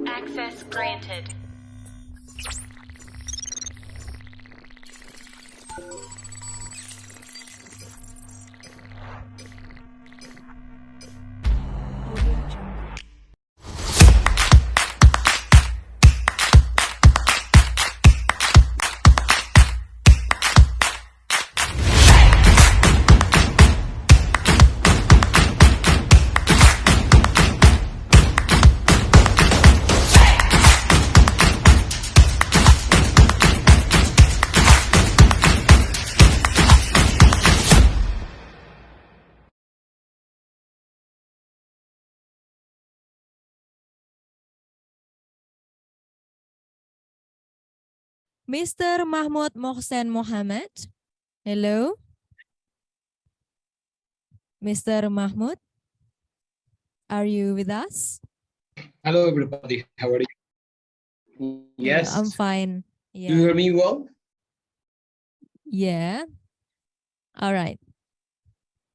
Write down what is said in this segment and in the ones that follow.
Access granted. Mr. Mahmud Mohsen Mohammed. Hello. Mr. Mahmud, are you with us? Hello, everybody. How are you? Yes. I'm fine. Yeah. Do you hear me well? Yeah. All right.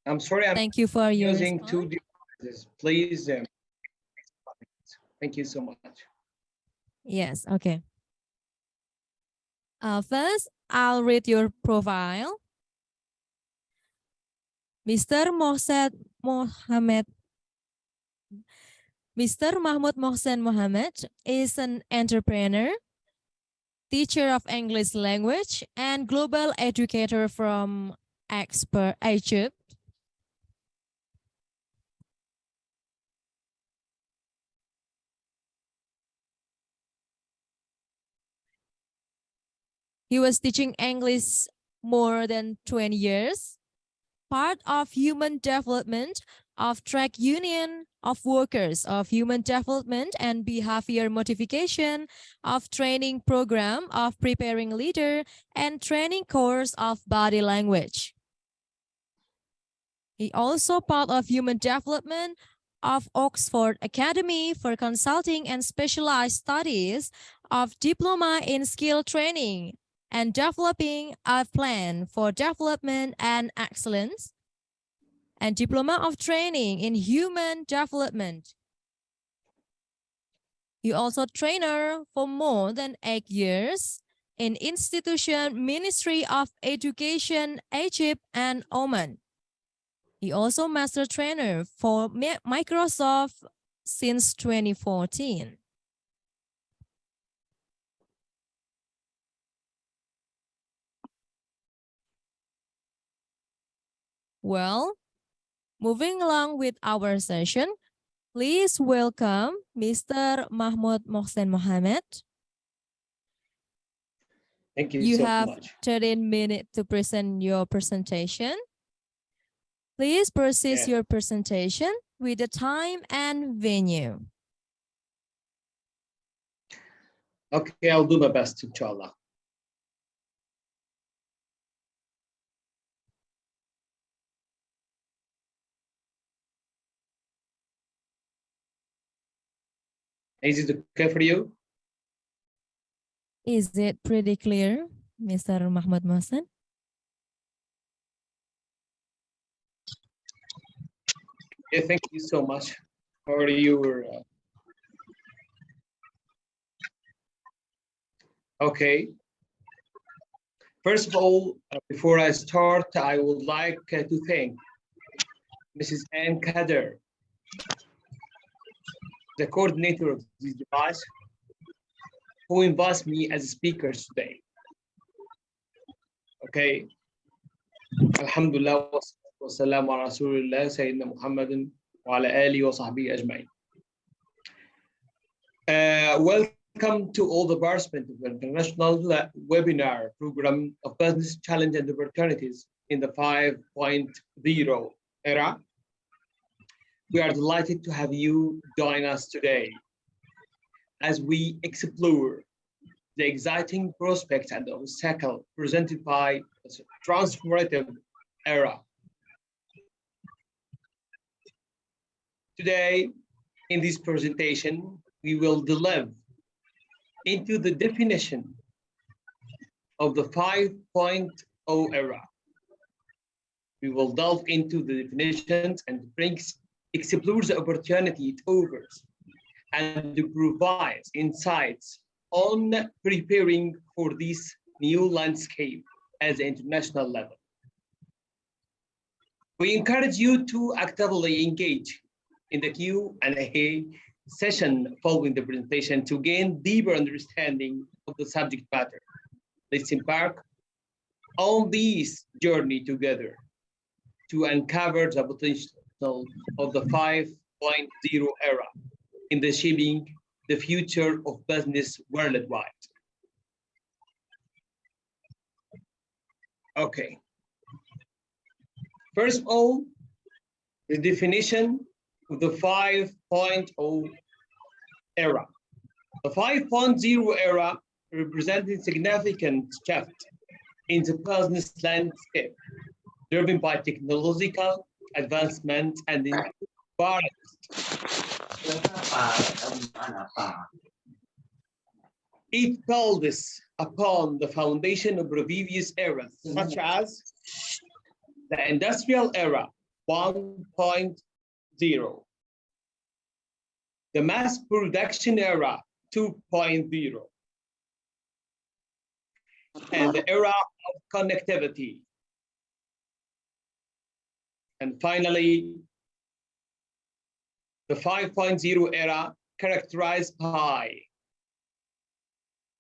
I'm sorry. Thank you for your using response. two devices. Please. Thank you so much. Yes. Okay. First, I'll read your profile. Mr. Mahmud Mohsen Mohammed is an entrepreneur, teacher of English language, and global educator from Egypt. He was teaching English more than 20 years, part of human development of track union of workers of human development and behavior modification of training program of preparing leader and training course of body language. He also part of human development of Oxford Academy for Consulting and Specialized Studies of Diploma in Skill Training and developing a plan for development and excellence and Diploma of Training in Human Development. He also trainer for more than 8 years in institution Ministry of Education, Egypt and Oman. He also master trainer for Microsoft since 2014. Well, moving along with our session, please welcome Mr. Mahmud Mohsen Mohammed. Thank you, You so have much. 13 minutes to present your presentation. Please proceed your presentation with the time and venue. Okay, I'll do my best, inshallah. Is it okay for you? Is it pretty clear, Mr. Mahmud Mohsen? Yeah, thank you so much for your. Okay. First of all, before I start, I would like to thank Mrs. Ann Kader, the coordinator of this device, who invites me as a speaker today. Okay. Alhamdulillah wa salamu ala rasulillah Sayyidina Muhammadin wa ala alihi wa sahbihi ajma'in. Welcome to all the participants of the International Webinar Program of Business Challenge and Opportunities in the 5.0 era. We are delighted to have you join us today as we explore the exciting prospects and obstacles presented by this transformative era. Today, in this presentation, we will delve into the definition of the 5.0 era. We will delve into the definitions and explore the opportunity it offers and provides insights on preparing for this new landscape at the international level. We encourage you to actively engage in the Q&A session following the presentation to gain deeper understanding of the subject matter. Let's embark on this journey together to uncover the potential of the 5.0 era in the shaping the future of business worldwide. Okay. First of all, the definition of the 5.0 era. The 5.0 era represents a significant shift in the business landscape, driven by technological advancement and environment. It builds upon the foundation of previous eras, such as the industrial era 1.0, the mass production era 2.0, and the era of connectivity. And finally, the 5.0 era characterized by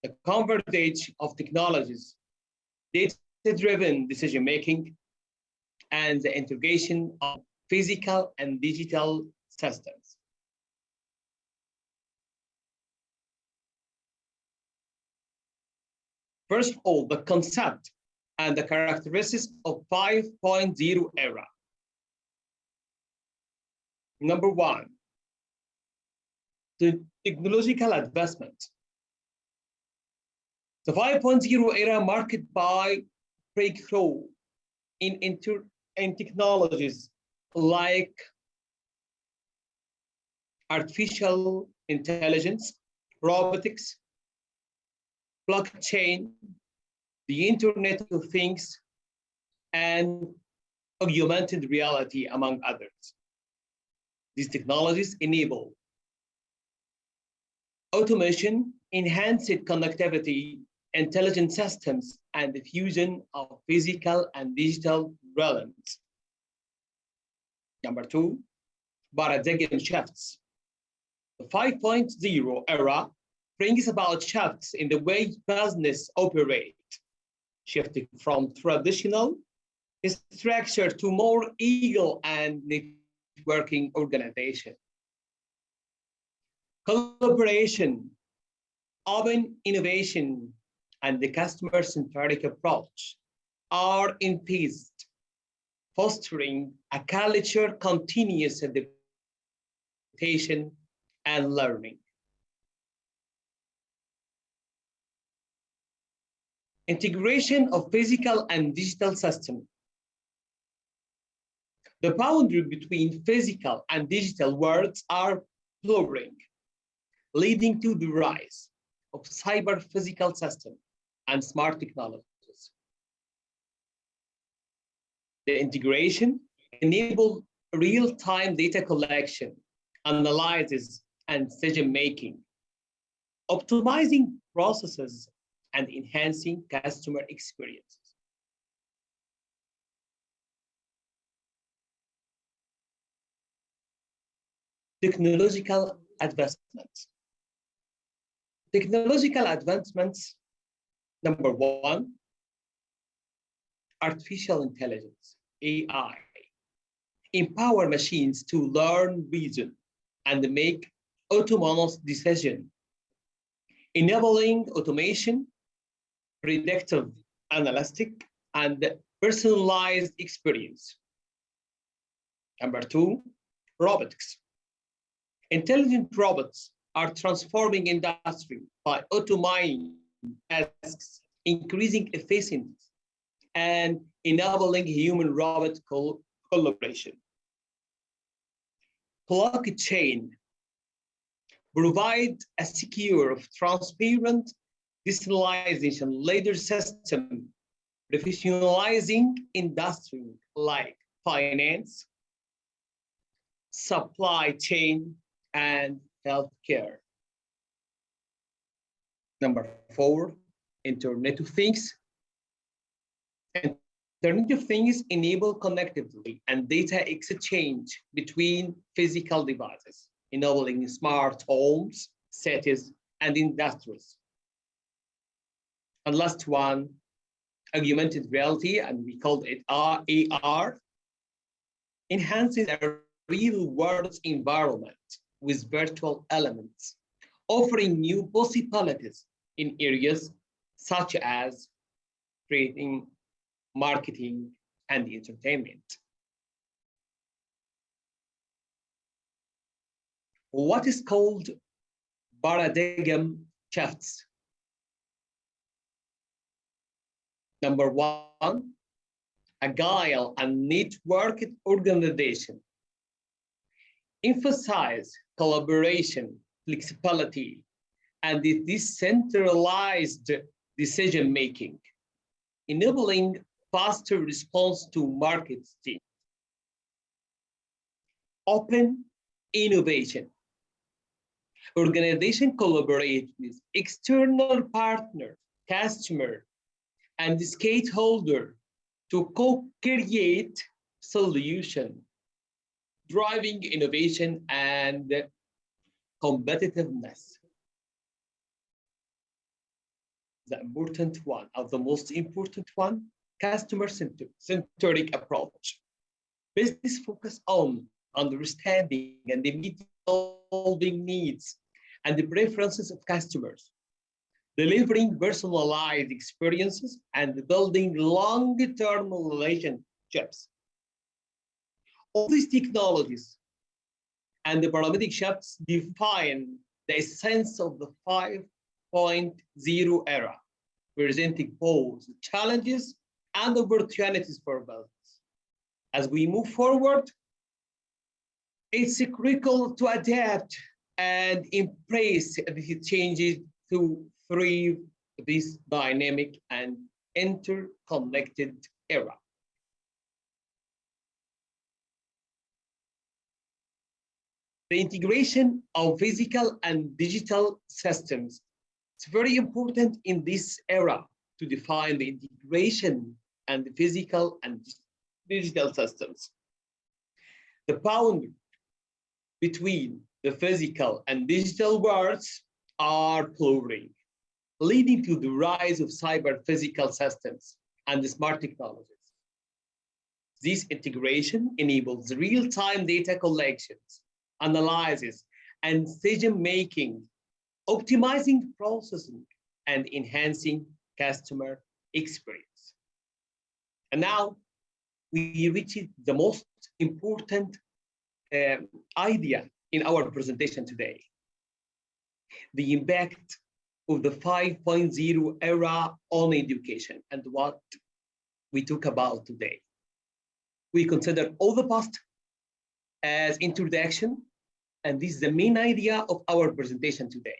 the convergence of technologies, data-driven decision-making, and the integration of physical and digital systems. First of all, the concept and the characteristics of 5.0 era. Number one, the technological advancement. The 5.0 era marked by breakthrough in technologies like artificial intelligence, robotics, blockchain, the Internet of Things, and augmented reality, among others. These technologies enable automation, enhanced connectivity, intelligent systems, and the fusion of physical and digital realms. Number two, paradigm shifts. The 5.0 era brings about shifts in the way business operate, shifting from traditional structure to more agile and networking organization. Collaboration, open innovation, and the customer-centric approach are increased, fostering a culture of continuous adaptation and learning. Integration of physical and digital systems. The boundary between physical and digital worlds are blurring, leading to the rise of cyber-physical systems and smart technologies. The integration enables real-time data collection, analysis, and decision-making, optimizing processes and enhancing customer experiences. Technological advancements. Technological advancements, number one, artificial intelligence, AI, empower machines to learn, reason, and make autonomous decisions, enabling automation, predictive analytic, and personalized experience. Number two, robotics. Intelligent robots are transforming industry by automating tasks, increasing efficiency, and enabling human-robot collaboration. Blockchain provide a secure, transparent, decentralization ladder system, professionalizing industry like finance, supply chain, and healthcare. Number 4, Internet of Things. Internet of Things enable connectivity and data exchange between physical devices, enabling smart homes, cities, and industries. And last one, augmented reality, and we called it AR, enhances a real-world environment with virtual elements, offering new possibilities in areas such as creating, marketing, and entertainment. What is called paradigm shifts? Number 1, agile and networked organization emphasize collaboration, flexibility, and the decentralized decision-making, enabling faster response to market needs. Open innovation. Organizations collaborate with external partners, customers, and stakeholders to co-create solutions, driving innovation and competitiveness. The important one, or the most important one, customer-centric approach. Business focus on understanding and meeting needs and the preferences of customers, delivering personalized experiences and building long-term relationships. All these technologies and the paradigm shifts define the essence of the 5.0 era, presenting both challenges and opportunities for business. As we move forward, it's critical to adapt and embrace the changes to thrive this dynamic and interconnected era. The integration of physical and digital systems is very important in this era to define the integration and the physical and digital systems. The boundary between the physical and digital worlds are blurring, leading to the rise of cyber-physical systems and smart technologies. This integration enables real-time data collections, analysis, and decision-making, optimizing processing and enhancing customer experience. And now we reach the most important idea in our presentation today: the impact of the 5.0 era on education and what we talk about today. We consider all the past as introduction, and this is the main idea of our presentation today.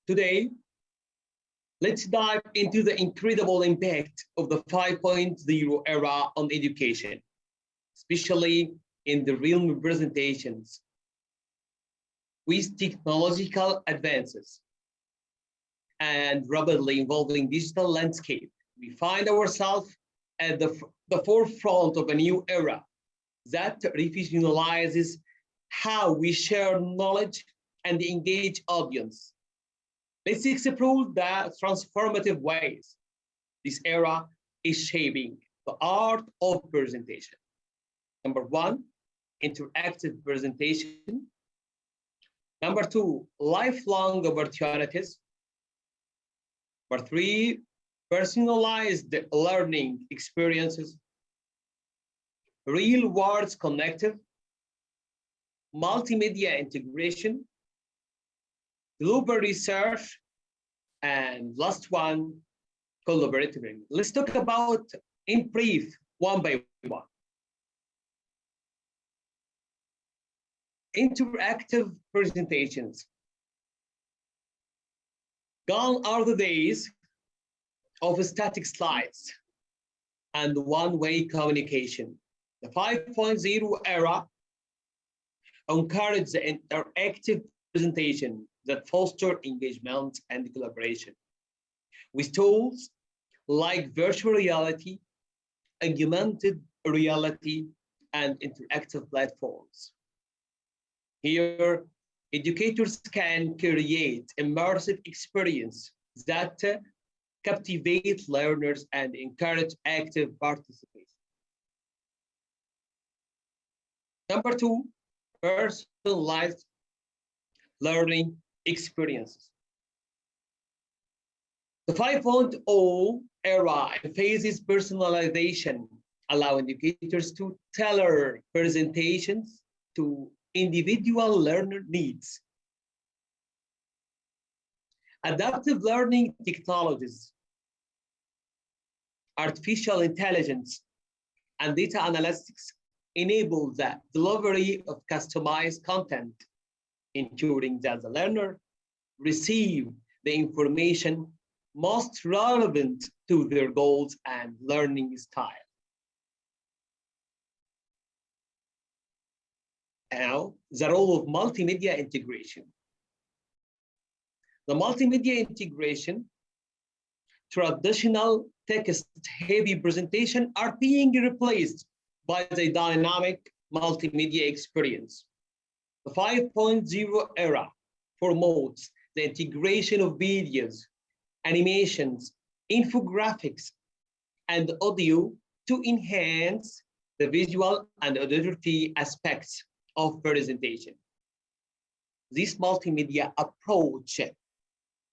Today, let's dive into the incredible impact of the 5.0 era on education, especially in the realm of presentations. With technological advances and rapidly evolving digital landscape, we find ourselves at the forefront of a new era that revolutionizes how we share knowledge and engage audience. Let's explore the transformative ways this era is shaping the art of presentation. Number 1, interactive presentation. Number 2, lifelong opportunities. Number 3, personalized learning experiences. Real world connective, multimedia integration, global research, and last one, collaborative. Let's talk about in brief, one by one. Interactive presentations. Gone are the days of static slides and one-way communication. The 5.0 era encourages the interactive presentation that foster engagement and collaboration with tools like virtual reality, augmented reality, and interactive platforms. Here, educators can create immersive experience that captivate learners and encourage active participation. Number two, personalized learning experiences. The 5.0 era emphasizes personalization, allowing educators to tailor presentations to individual learner needs. Adaptive learning technologies, artificial intelligence, and data analytics enable the delivery of customized content, ensuring that the learner receive the information most relevant to their goals and learning style. Now, the role of multimedia integration. The multimedia integration, traditional text-heavy presentation are being replaced by the dynamic multimedia experience. The 5.0 era promotes the integration of videos, animations, infographics, and audio to enhance the visual and auditory aspects of presentation. This multimedia approach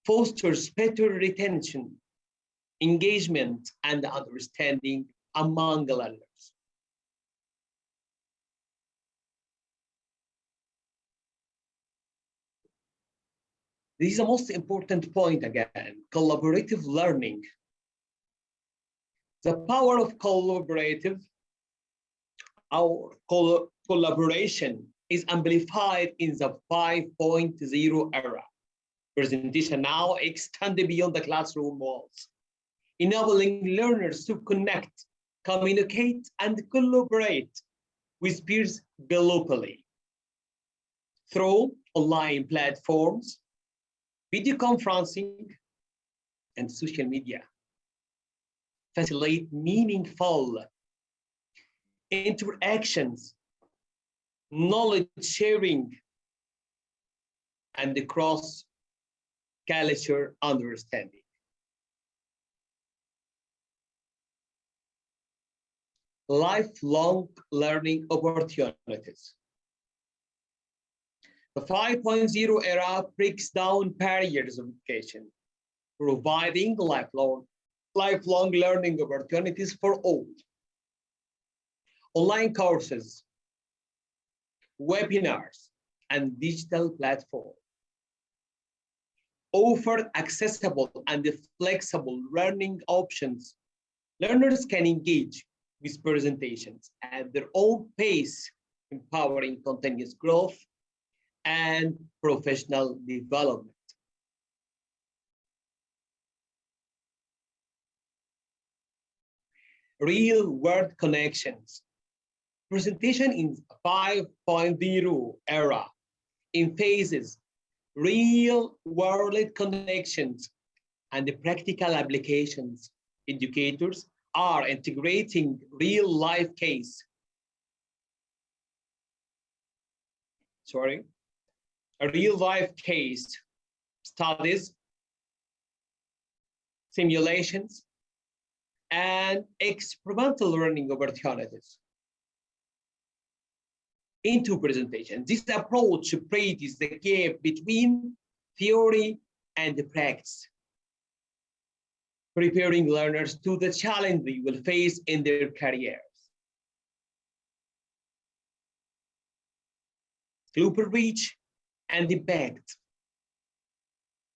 fosters better retention, engagement, and understanding among the learners. This is the most important point again, collaborative learning. The power of collaboration is amplified in the 5.0 era. Presentation now extended beyond the classroom walls, enabling learners to connect, communicate, and collaborate with peers globally through online platforms, video conferencing, and social media. Facilitate meaningful interactions, knowledge sharing, and the cross-cultural understanding. Lifelong learning opportunities. The 5.0 era breaks down barriers of education, providing lifelong learning opportunities for all. Online courses, webinars, and digital platforms offer accessible and flexible learning options. Learners can engage with presentations at their own pace, empowering continuous growth and professional development. Real-world connections. Presentation in 5.0 era emphasizes real-world connections and the practical applications. Educators are integrating real-life case studies, simulations, and experimental learning opportunities into presentation. This approach bridges the gap between theory and practice, preparing learners to the challenge they will face in their careers. Global reach and impact.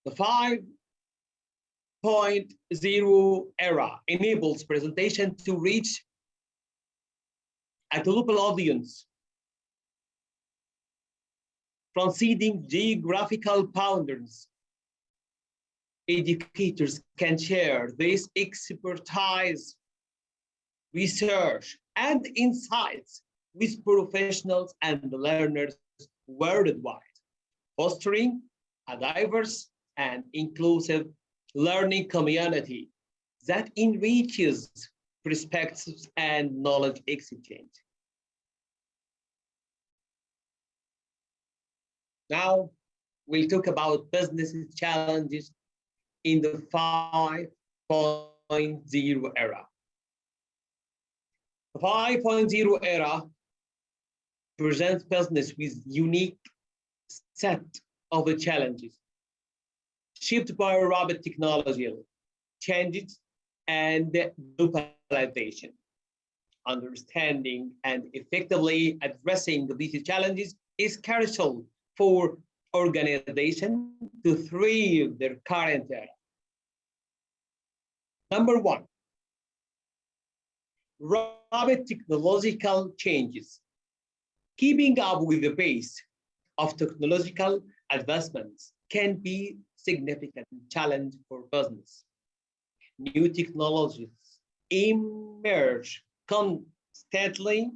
The 5.0 era enables presentation to reach a global audience, transcending geographical boundaries. Educators can share this expertise research, and insights with professionals and learners worldwide, fostering a diverse and inclusive learning community that enriches perspectives and knowledge exchange. Now, we'll talk about business challenges in the 5.0 era. The 5.0 era presents business with unique set of challenges shaped by rapid technological changes and globalization. Understanding and effectively addressing these challenges is crucial for organizations to thrive their current era. Number one, rapid technological changes. Keeping up with the pace of technological advancements can be a significant challenge for business. New technologies emerge constantly,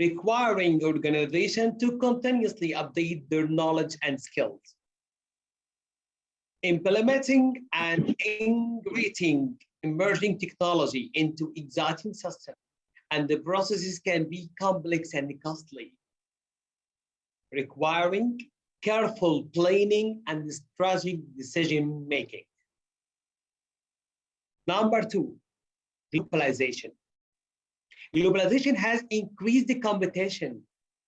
requiring organizations to continuously update their knowledge and skills. Implementing and integrating emerging technology into existing systems and the processes can be complex and costly, requiring careful planning and strategic decision making. Number two, globalization. Globalization has increased the competition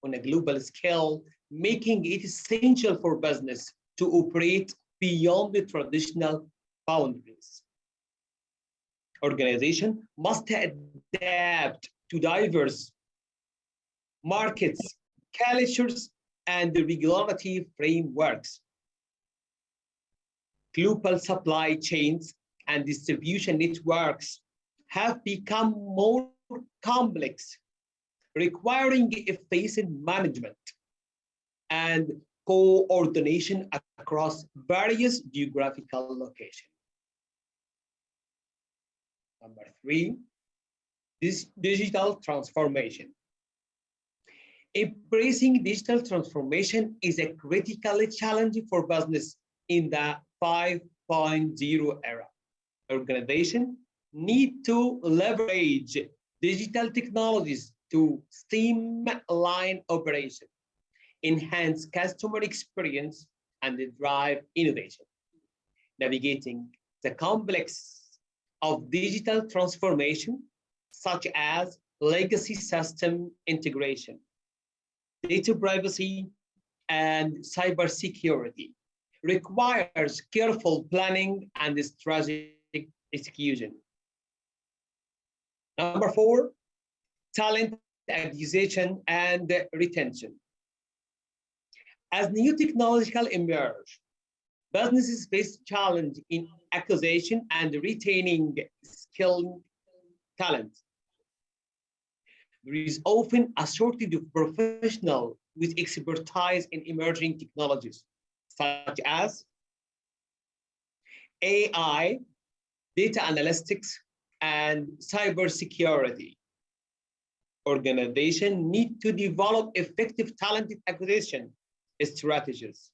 on a global scale, making it essential for business to operate beyond the traditional boundaries. Organizations must adapt to diverse markets, cultures, and regulatory frameworks. Global supply chains and distribution networks have become more complex, requiring efficient management and coordination across various geographical locations. Number three, this digital transformation. Embracing digital transformation is a critical challenge for business in the 5.0 era. Organizations need to leverage digital technologies to streamline operations, enhance customer experience, and drive innovation. Navigating the complex of digital transformation, such as legacy system integration, data privacy, and cybersecurity, requires careful planning and strategic execution. Number four, talent acquisition and retention. As new technological emerge, businesses face challenge in acquisition and retaining skilled talent. There is often a shortage of professionals with expertise in emerging technologies, such as AI, data analytics, and cybersecurity. Organizations need to develop effective talent acquisition strategies,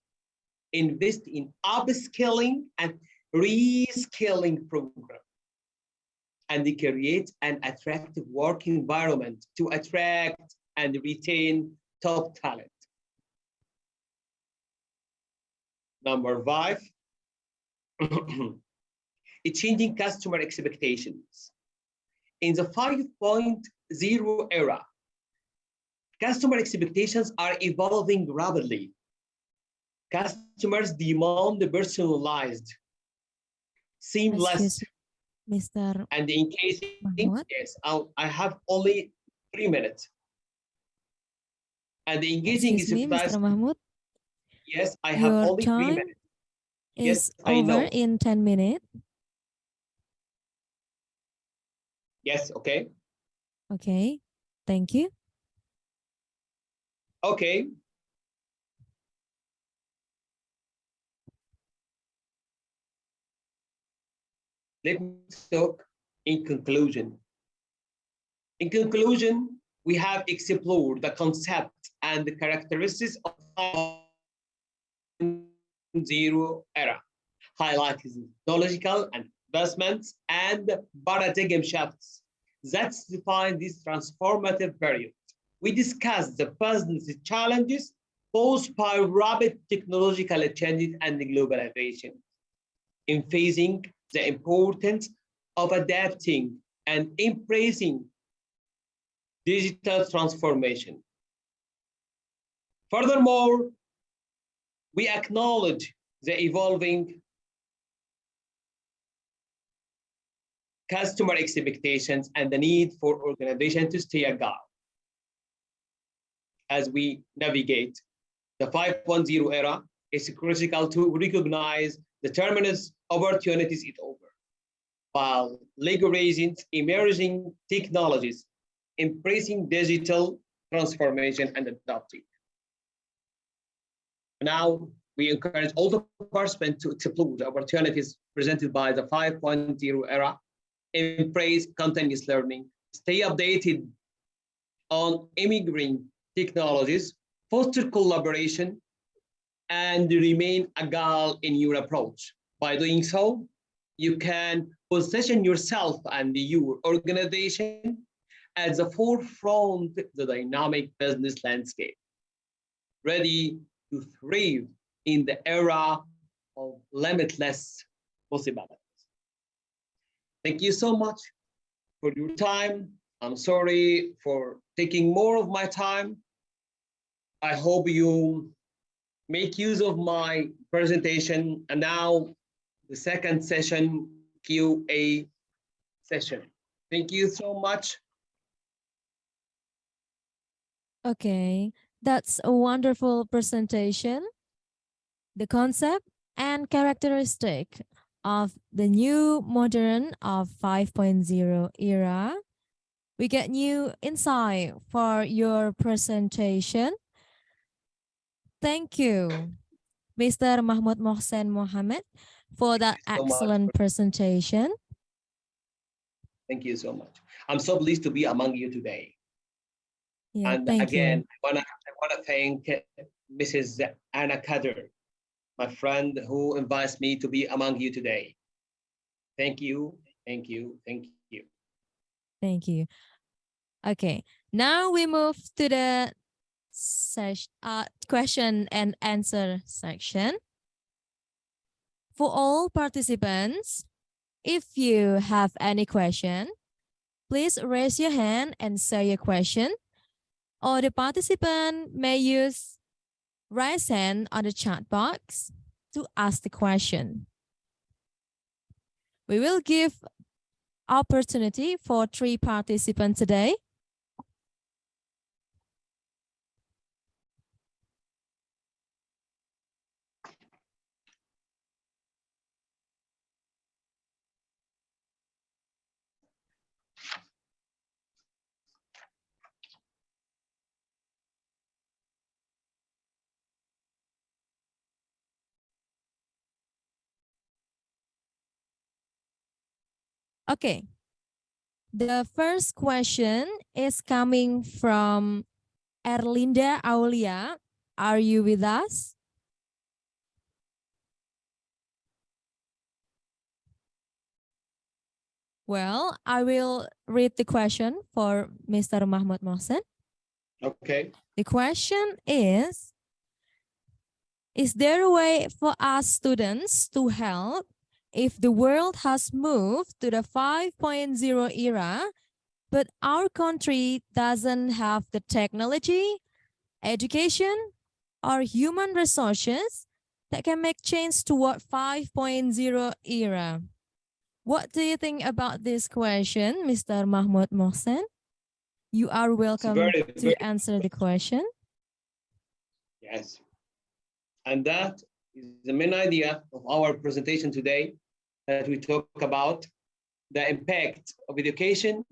invest in upskilling and reskilling programs, and they create an attractive work environment to attract and retain top talent. Number five, changing customer expectations. In the 5.0 era, customer expectations are evolving rapidly. Customers demand personalized, seamless, Mr. and engaging. Mahmoud? Yes, I have only 3 minutes. And the engaging Excuse is me, Mr. fast. Mahmoud. Yes, I have Your only 3 time minutes. is Yes, I over know. in 10 minutes. Yes, okay. Okay, thank you. Okay. Let me talk in conclusion. In conclusion, we have explored the concept and the characteristics of the 5.0 era, highlighting technological advancements and paradigm shifts that define this transformative period. We discussed the present challenges posed by rapid technological changes and globalization, emphasizing the importance of adapting and embracing digital transformation. Furthermore, we acknowledge the evolving customer expectations and the need for organizations to stay agile as we navigate the 5.0 era. It's critical to recognize the tremendous opportunities it offers, while leveraging emerging technologies, embracing digital transformation and adapting. Now, we encourage all the participants to explore the opportunities presented by the 5.0 era, embrace continuous learning, stay updated on emerging technologies, foster collaboration, and remain agile in your approach. By doing so, you can position yourself and your organization at the forefront of the dynamic business landscape, ready to thrive in the era of limitless possibilities. Thank you so much for your time. I'm sorry for taking more of my time. I hope you make use of my presentation. And now the second session, QA session. Thank you so much. Okay, that's a wonderful presentation. The concept and characteristic of the new modern of 5.0 era. We get new insight for your presentation. Thank you, Mr. Mahmoud Mohsen Mohammed, for that So much. excellent presentation. Thank you so much. I'm so pleased to be among you today. Yeah, And thank again, you. I want to thank Mrs. Anna Kader, my friend who invites me to be among you today. Thank you, thank you, thank you. Thank you. Okay, now we move to the question and answer section. For all participants, if you have any question, please raise your hand and say your question, or the participant may use raise hand on the chat box to ask the question. We will give opportunity for 3 participants today. Okay. The first question is coming from Erlinda Aulia. Are you with us? Well, I will read the question for Mr. Mahmoud Mohsen. Okay. The question is there a way for us students to help if the world has moved to the 5.0 era, but our country doesn't have the technology, education, or human resources that can make change toward 5.0 era? What do you think about this question, Mr. Mahmoud Mohsen? You are welcome to answer the question. Yes. And that is the main idea of our presentation today, that we talk about the impact of education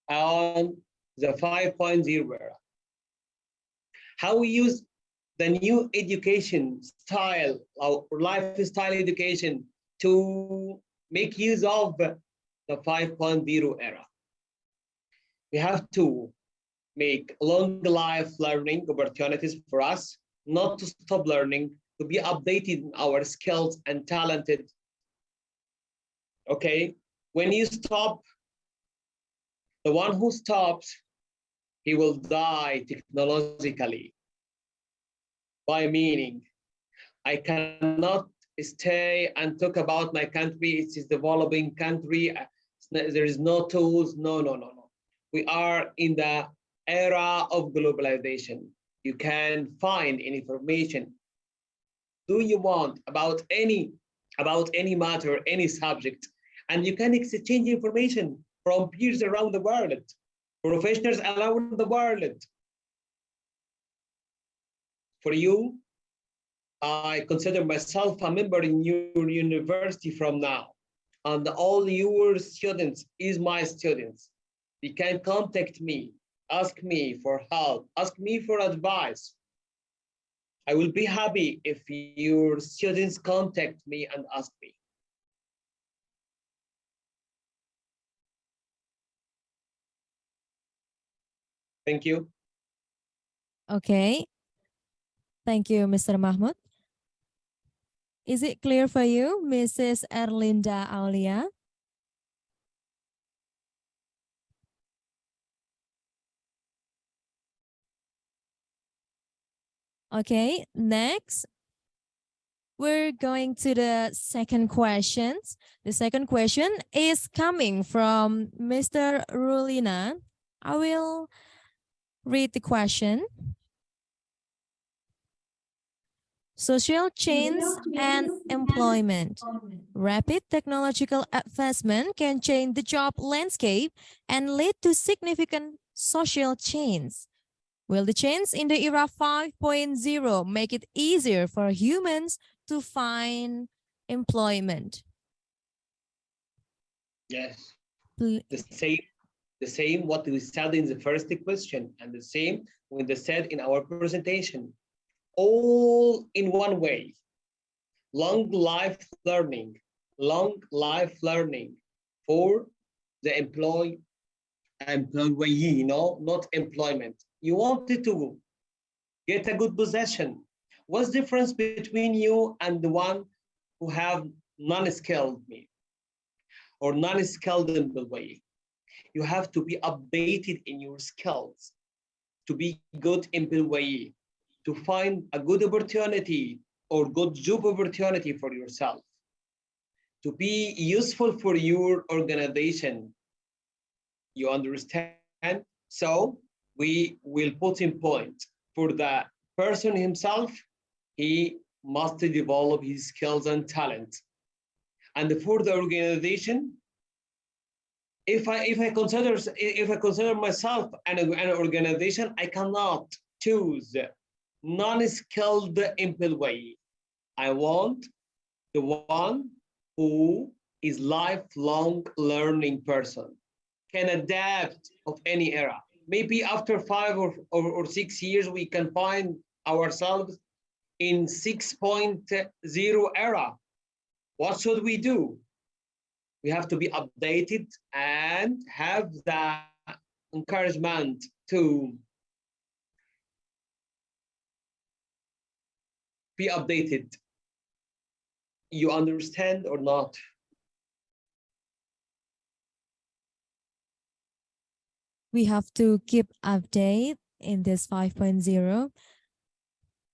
on the 5.0 era. How we use the new education style, our lifestyle education, to make use of the 5.0 era. We have to make long life learning opportunities for us, not to stop learning, to be updated in our skills and talented. Okay, when you stop, the one who stops, he will die technologically. By meaning, I cannot stay and talk about my country. It's a developing country. There is no tools. No, no, no, no. We are in the era of globalization. You can find any information do you want about any matter, any subject, and you can exchange information from peers around the world, professionals around the world. For you, I consider myself a member in your university from now, and all your students is my students. You can contact me, ask me for help, ask me for advice. I will be happy if your students contact me and ask me. Thank you. Okay. Thank you, Mr. Mahmoud. Is it clear for you, Mrs. Erlinda Aulia? Okay, next, we're going to the second question. The second question is coming from Mr. Rulina. I will read the question. Social change and employment. Rapid technological advancement can change the job landscape and lead to significant social change. Will the change in the era 5.0 make it easier for humans to find employment? Yes. The same what we said in the first question, and the same when they said in our presentation. All in one way. Long life learning for the employee, not employment. You wanted to get a good possession. What's the difference between you and the one who have non-skilled me or non-skilled employee? You have to be updated in your skills to be good employee, to find a good opportunity or good job opportunity for yourself, to be useful for your organization. You understand? So we will put in point for the person himself, he must develop his skills and talent. And for the organization, if I consider myself an organization, I cannot choose non-skilled employee. I want the one who is lifelong learning person, can adapt of any era. Maybe after 5 or 6 years, we can find ourselves in 6.0 era. What should we do? We have to be updated and have the encouragement to be updated. You understand or not? We have to keep update in this 5.0.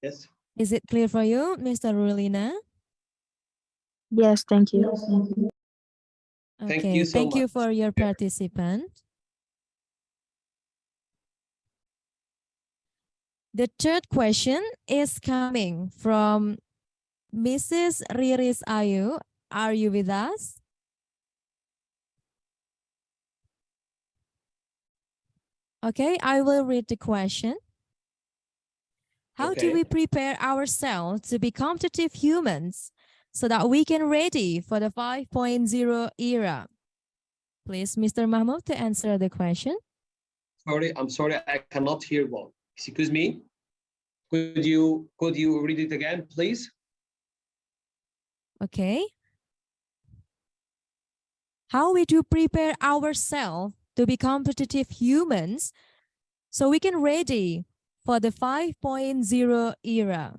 Yes. Is it clear for you, Mr. Rulina? Yes, thank you. Thank Okay, you so thank you much. for your participant. The third question is coming from Mrs. Riris Ayu. Are you with us? Okay, I will read the question. How do we prepare ourselves to be competitive humans so that we can ready for the 5.0 era? Please, Mr. Mahmoud, to answer the question. I'm sorry, I cannot hear well. Excuse me. Could you read it again, please? Okay. How we do prepare ourselves to be competitive humans so we can ready for the 5.0 era?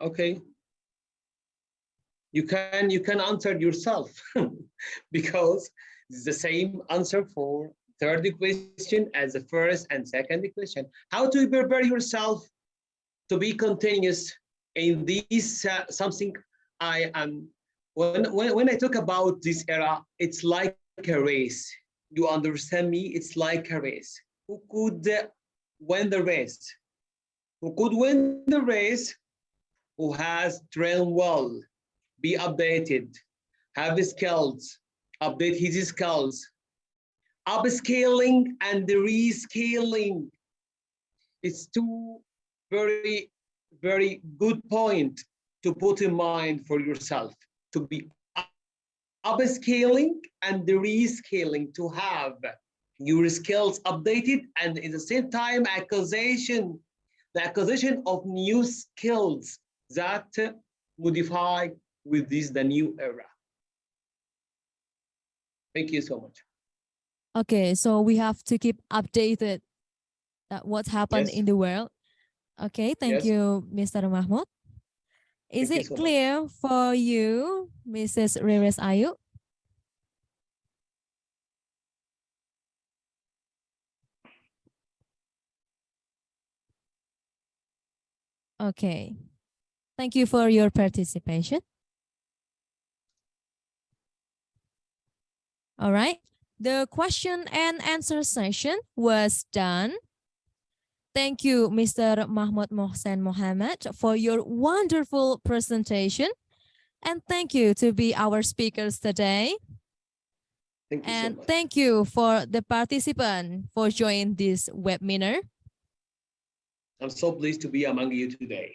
Okay. You can answer yourself because it's the same answer for third question as the first and second question. How to prepare yourself to be continuous in this something I am when I talk about this era, it's like a race. You understand me? It's like a race. Who could win the race? Who could win the race? Who has trained well, be updated, have skills, update his skills, upscaling and rescaling. It's two very, very good point to put in mind for yourself, to be upscaling and rescaling, to have your skills updated and at the same time the acquisition of new skills that modify with this the new era. Thank you so much. Okay, so we have to keep updated that what's happened Yes. in the world. Okay, thank Yes. you, Mr. Mahmoud. Is Thank you it so much. clear for you, Mrs. Reres Ayu? Okay, thank you for your participation. All right, the question and answer session was done. Thank you, Mr. Mahmoud Mohsen Mohammed, for your wonderful presentation. And thank you to be our speakers today. Thank you so And much. thank you for the participant for joining this webinar. I'm so pleased to be among you today.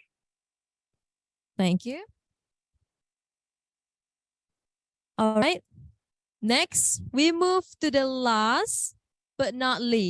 Thank you. All right. Next, we move to the last but not least.